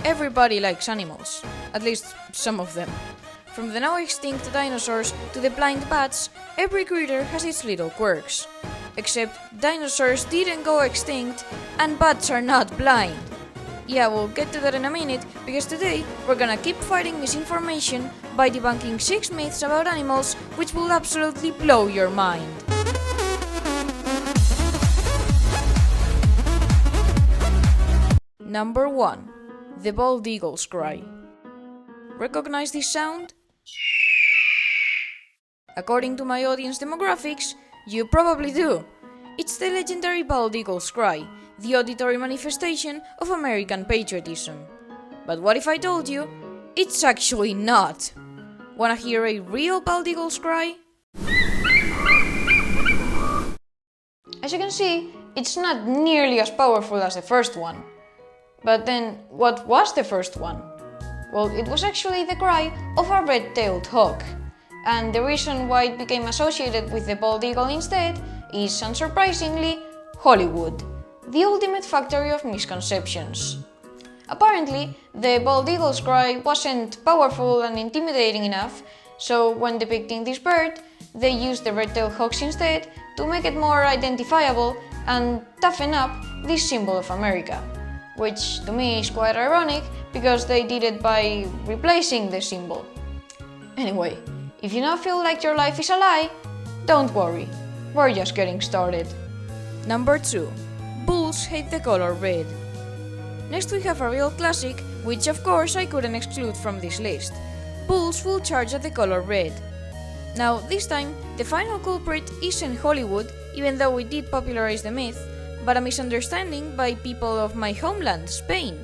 Everybody likes animals, at least some of them. From the now extinct dinosaurs to the blind bats, every critter has its little quirks. Except dinosaurs didn't go extinct and bats are not blind. Yeah, we'll get to that in a minute, because today we're gonna keep fighting misinformation by debunking 6 myths about animals which will absolutely blow your mind. Number 1. The bald eagle's cry. Recognize this sound? According to my audience demographics, you probably do. It's the legendary bald eagle's cry, the auditory manifestation of American patriotism. But what if I told you, it's actually not? Wanna hear a real bald eagle's cry? As you can see, it's not nearly as powerful as the first one. But then, what was the first one? Well, it was actually the cry of a red-tailed hawk. And the reason why it became associated with the bald eagle instead is, unsurprisingly, Hollywood, the ultimate factory of misconceptions. Apparently, the bald eagle's cry wasn't powerful and intimidating enough, so when depicting this bird, they used the red-tailed hawks instead to make it more identifiable and toughen up this symbol of America. Which to me is quite ironic, because they did it by replacing the symbol. Anyway, if you now feel like your life is a lie, don't worry, we're just getting started. Number 2. Bulls hate the color red. Next we have a real classic, which of course I couldn't exclude from this list. Bulls will charge at the color red. Now this time, the final culprit isn't Hollywood, even though we did popularize the myth, but a misunderstanding by people of my homeland, Spain.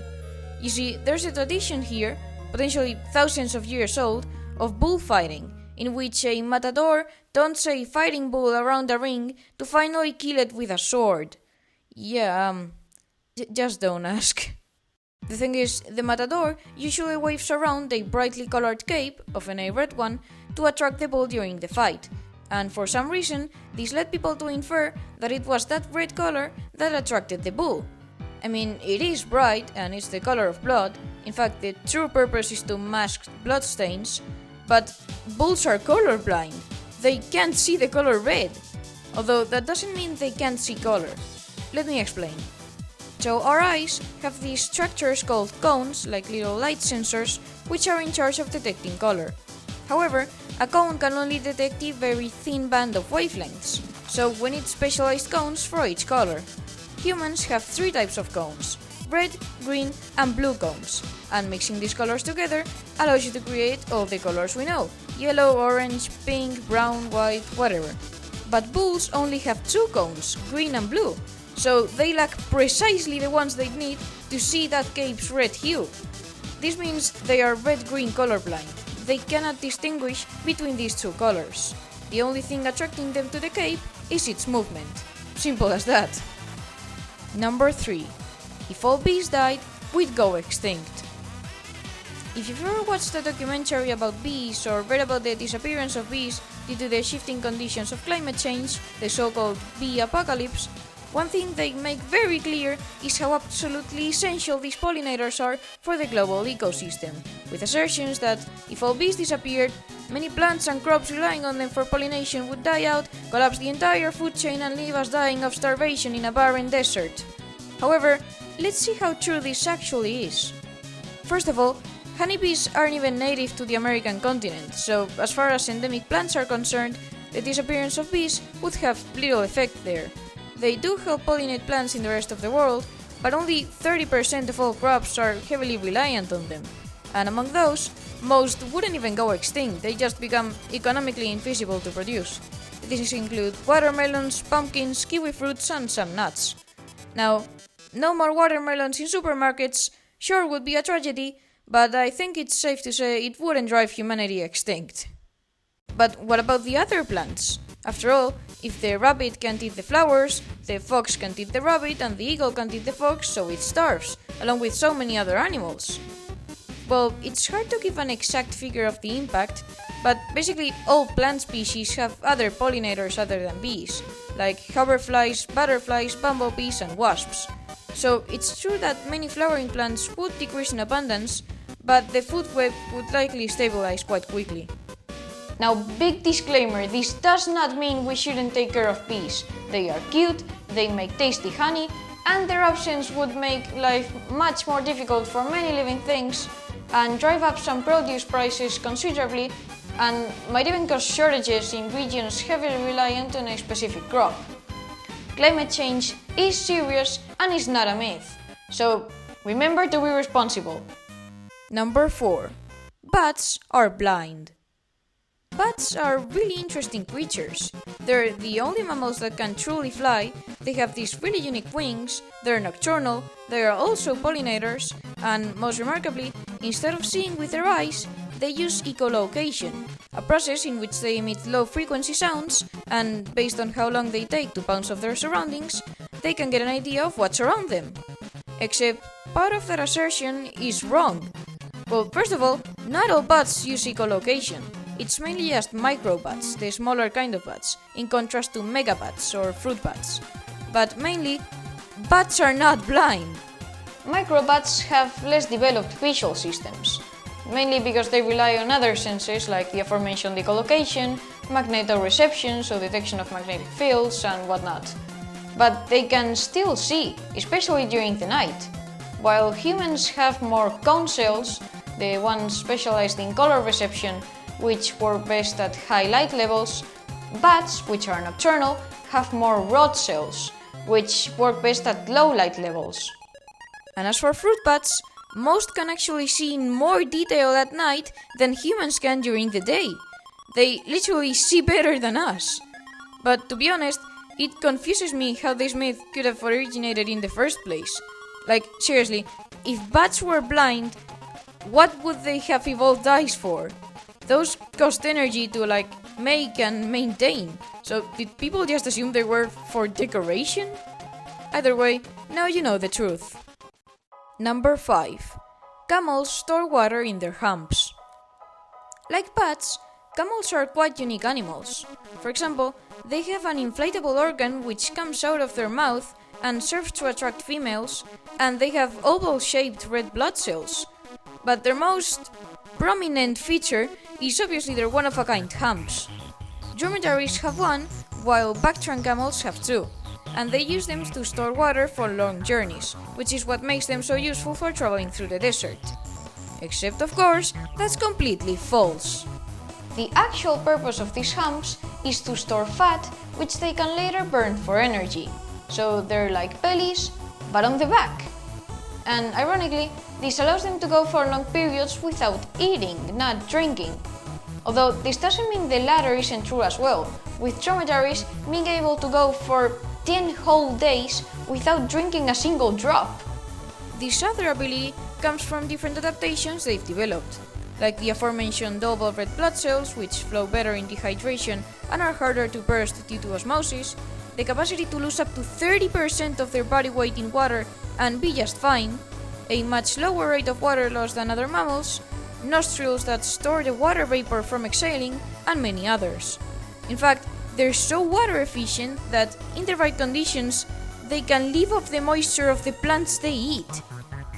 You see, there's a tradition here, potentially thousands of years old, of bullfighting, in which a matador taunts a fighting bull around a ring to finally kill it with a sword. Yeah, just don't ask. The thing is, the matador usually waves around a brightly colored cape, often a red one, to attract the bull during the fight. And for some reason, this led people to infer that it was that red color that attracted the bull. I mean, it is bright and it's the color of blood. In fact, the true purpose is to mask bloodstains. But bulls are colorblind. They can't see the color red. Although that doesn't mean they can't see color. Let me explain. So our eyes have these structures called cones, like little light sensors, which are in charge of detecting color. However, a cone can only detect a very thin band of wavelengths, so we need specialized cones for each color. Humans have 3 types of cones: red, green, and blue cones, and mixing these colors together allows you to create all the colors we know: yellow, orange, pink, brown, white, whatever. But bulls only have 2 cones, green and blue, so they lack precisely the ones they need to see that cape's red hue. This means they are red-green colorblind. They cannot distinguish between these 2 colors. The only thing attracting them to the cape is its movement. Simple as that. Number 3. If all bees died, we'd go extinct. If you've ever watched a documentary about bees or read about the disappearance of bees due to the shifting conditions of climate change, the so-called bee apocalypse, one thing they make very clear is how absolutely essential these pollinators are for the global ecosystem, with assertions that if all bees disappeared, many plants and crops relying on them for pollination would die out, collapse the entire food chain and leave us dying of starvation in a barren desert. However, let's see how true this actually is. First of all, honeybees aren't even native to the American continent, so as far as endemic plants are concerned, the disappearance of bees would have little effect there. They do help pollinate plants in the rest of the world, but only 30% of all crops are heavily reliant on them. And among those, most wouldn't even go extinct, they just become economically infeasible to produce. These include watermelons, pumpkins, kiwi fruits, and some nuts. Now, no more watermelons in supermarkets sure would be a tragedy, but I think it's safe to say it wouldn't drive humanity extinct. But what about the other plants? After all, if the rabbit can't eat the flowers, the fox can't eat the rabbit, and the eagle can't eat the fox, so it starves, along with so many other animals. Well, it's hard to give an exact figure of the impact, but basically all plant species have other pollinators other than bees, like hoverflies, butterflies, bumblebees, and wasps. So it's true that many flowering plants would decrease in abundance, but the food web would likely stabilize quite quickly. Now, big disclaimer, this does not mean we shouldn't take care of bees. They are cute, they make tasty honey, and their absence would make life much more difficult for many living things and drive up some produce prices considerably and might even cause shortages in regions heavily reliant on a specific crop. Climate change is serious and is not a myth, so remember to be responsible. Number 4. Bats are blind. Bats are really interesting creatures. They're the only mammals that can truly fly, they have these really unique wings, they're nocturnal, they are also pollinators, and most remarkably, instead of seeing with their eyes, they use echolocation, a process in which they emit low-frequency sounds, and based on how long they take to bounce off their surroundings, they can get an idea of what's around them. Except, part of that assertion is wrong. Well, first of all, not all bats use echolocation. It's mainly just microbats, the smaller kind of bats, in contrast to megabats or fruit bats. But mainly, bats are not blind. Microbats have less developed visual systems, mainly because they rely on other senses like the aforementioned echolocation, magnetoreception, so detection of magnetic fields and whatnot. But they can still see, especially during the night. While humans have more cone cells, the ones specialized in color reception, which work best at high light levels, bats, which are nocturnal, have more rod cells, which work best at low light levels. And as for fruit bats, most can actually see in more detail at night than humans can during the day. They literally see better than us. But to be honest, it confuses me how this myth could have originated in the first place. Like, seriously, if bats were blind, what would they have evolved eyes for? Those cost energy to make and maintain. So did people just assume they were for decoration? Either way, now you know the truth. Number 5. Camels store water in their humps. Like bats, camels are quite unique animals. For example, they have an inflatable organ which comes out of their mouth and serves to attract females, and they have oval-shaped red blood cells. But their most prominent feature is obviously their one-of-a-kind humps. Dromedaries have one, while back-trunk camels have two, and they use them to store water for long journeys, which is what makes them so useful for traveling through the desert. Except, of course, that's completely false. The actual purpose of these humps is to store fat, which they can later burn for energy. So they're like bellies, but on the back. And ironically, this allows them to go for long periods without eating, not drinking. Although this doesn't mean the latter isn't true as well, with dromedaries being able to go for 10 whole days without drinking a single drop. This other ability comes from different adaptations they've developed, like the aforementioned double red blood cells, which flow better in dehydration and are harder to burst due to osmosis, the capacity to lose up to 30% of their body weight in water and be just fine, a much lower rate of water loss than other mammals, nostrils that store the water vapor from exhaling, and many others. In fact, they're so water efficient that, in the right conditions, they can live off the moisture of the plants they eat.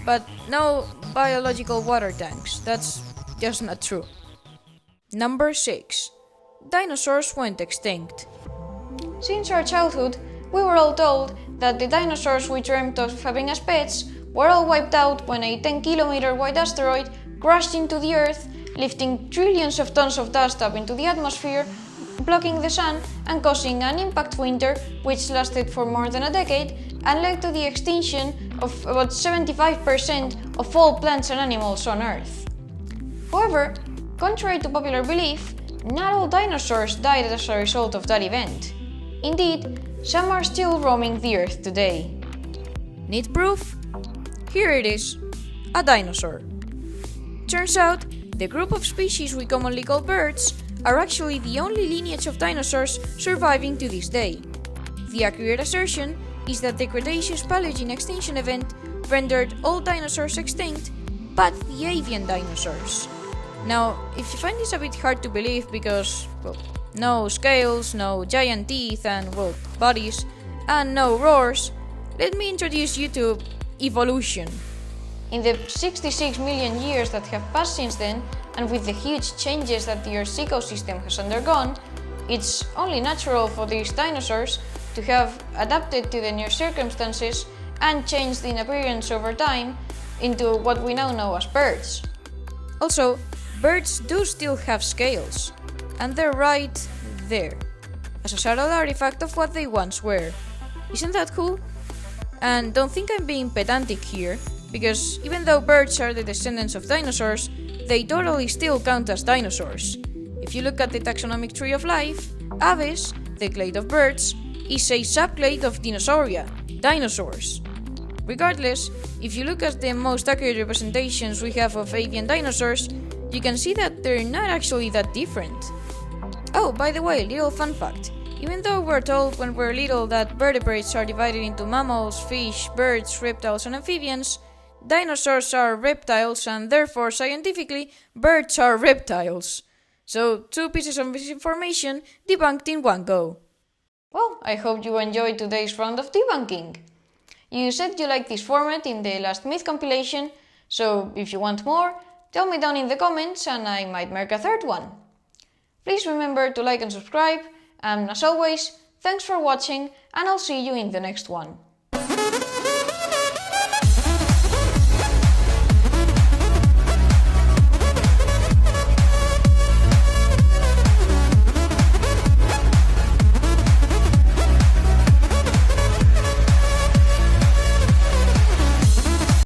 But no biological water tanks, that's just not true. Number 6. Dinosaurs went extinct. Since our childhood, we were all told that the dinosaurs we dreamt of having as pets were all wiped out when a 10-kilometer wide asteroid crashed into the Earth, lifting trillions of tons of dust up into the atmosphere, blocking the sun and causing an impact winter which lasted for more than a decade and led to the extinction of about 75% of all plants and animals on Earth. However, contrary to popular belief, not all dinosaurs died as a result of that event. Indeed, some are still roaming the Earth today. Need proof? Here it is, a dinosaur. Turns out, the group of species we commonly call birds are actually the only lineage of dinosaurs surviving to this day. The accurate assertion is that the Cretaceous-Paleogene extinction event rendered all dinosaurs extinct, but the avian dinosaurs. Now, if you find this a bit hard to believe because, well, no scales, no giant teeth and, well, bodies, and no roars, let me introduce you to evolution. In the 66 million years that have passed since then, and with the huge changes that the Earth's ecosystem has undergone, it's only natural for these dinosaurs to have adapted to the new circumstances and changed in appearance over time into what we now know as birds. Also, birds do still have scales, and they're right there, as a subtle artifact of what they once were. Isn't that cool? And don't think I'm being pedantic here, because even though birds are the descendants of dinosaurs, they totally still count as dinosaurs. If you look at the taxonomic tree of life, Aves, the clade of birds, is a subclade of Dinosauria, dinosaurs. Regardless, if you look at the most accurate representations we have of avian dinosaurs, you can see that they're not actually that different. Oh, by the way, little fun fact. Even though we're told when we're little that vertebrates are divided into mammals, fish, birds, reptiles, and amphibians, dinosaurs are reptiles, and therefore, scientifically, birds are reptiles. So, 2 pieces of misinformation debunked in one go. Well, I hope you enjoyed today's round of debunking. You said you liked this format in the last myth compilation, so if you want more, tell me down in the comments and I might make a third one. Please remember to like and subscribe, and as always, thanks for watching, and I'll see you in the next one.